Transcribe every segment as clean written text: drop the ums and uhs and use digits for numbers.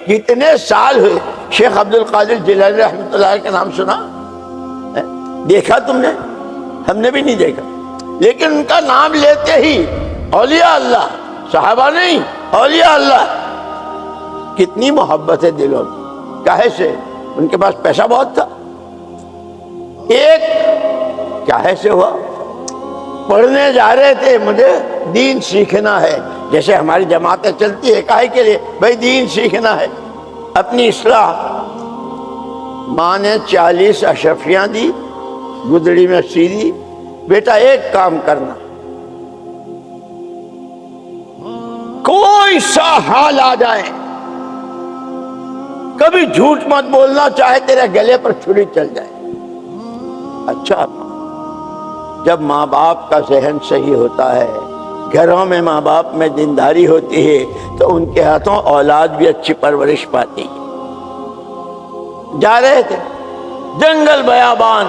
کتنے سال ہوئے. شیخ عبد القادر جیلانی رحمۃ اللہ کا نام سنا؟ دیکھا تم نے؟ ہم نے بھی نہیں دیکھا، لیکن ان کا نام لیتے ہی اولیاء اللہ، صحابہ نہیں، اولیاء اللہ. کتنی محبت ہے دلوں میں. کاہے سے؟ ان کے پاس پیسہ بہت تھا. ایک کاہے سے ہوا؟ پڑھنے جا رہے تھے، مجھے دین سیکھنا ہے. جیسے ہماری جماعتیں چلتی ہے کاہے کے لیے؟ بھائی دین سیکھنا ہے، اپنی اصلاح. ماں نے 40 اشرفیاں دی، گدڑی میں سی دی، بیٹا ایک کام کرنا، کوئی سا حال آ جائے کبھی جھوٹ مت بولنا، چاہے تیرے گلے پر چھری چل جائے. اچھا، جب ماں باپ کا ذہن صحیح ہوتا ہے، گھروں میں ماں باپ میں دینداری ہوتی ہے، تو ان کے ہاتھوں اولاد بھی اچھی پرورش پاتی ہے. جا رہے تھے جنگل بیابان،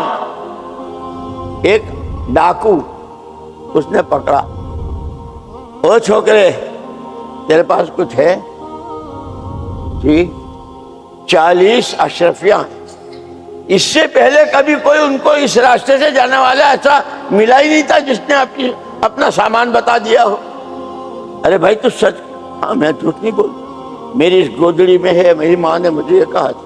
ایک ڈاکو اس نے پکڑا. او چھوکرے، تیرے پاس کچھ ہے؟ جی 40 اشرفیاں. اس سے پہلے کبھی کوئی ان کو اس راستے سے جانے والا ایسا ملا ہی نہیں تھا جس نے اپنا سامان بتا دیا ہو. ارے بھائی تو سچ. ہاں میں جھوٹ نہیں بول، میری اس گودڑی میں ہے، میری ماں نے مجھے یہ کہا تھا.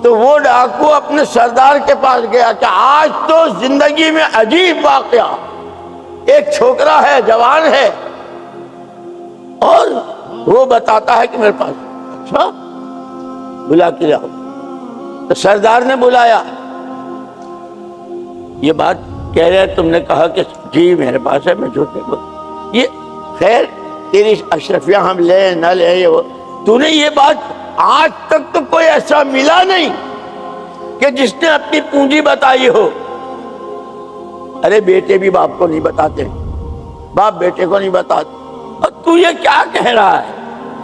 تو وہ ڈاکو اپنے سردار کے پاس گیا کہ آج تو زندگی میں عجیب واقعہ، ایک چھوکرا ہے، جوان ہے، اور وہ بتاتا ہے کہ میرے پاس. اچھا بلا کے لاؤ. تو سردار نے بلایا. یہ بات کہہ رہے تم نے کہا کہ جی میرے پاس ہے، میں جھوٹ نہیں بول. یہ خیر تیری اشرفیاں ہم لیں نہ لیں، یہ تو نے یہ بات آج تک تو کوئی ایسا ملا نہیں کہ جس نے اپنی پونجی بتائی ہو. ارے بیٹے بھی باپ کو نہیں بتاتے، باپ بیٹے کو نہیں بتاتے، اور تو یہ کیا کہہ رہا ہے؟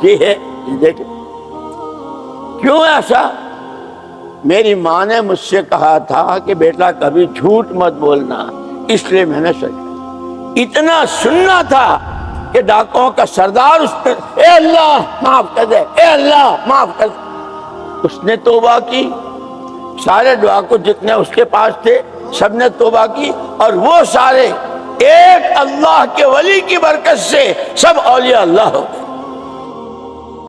یہ ہے دیکھ. کیوں ایسا؟ میری ماں نے مجھ سے کہا تھا کہ بیٹا کبھی جھوٹ مت بولنا، اس لیے میں نے سچ. اتنا سننا تھا کہ ڈاکوؤں کا سردار اس نے اے اللہ معاف کر دے، اے اللہ معاف کر دے. اس نے توبہ کی. سارے ڈاکو جتنے اس کے پاس تھے سب نے توبہ کی، اور وہ سارے ایک اللہ کے ولی کی برکت سے سب اولیاء اللہ ہو گئے.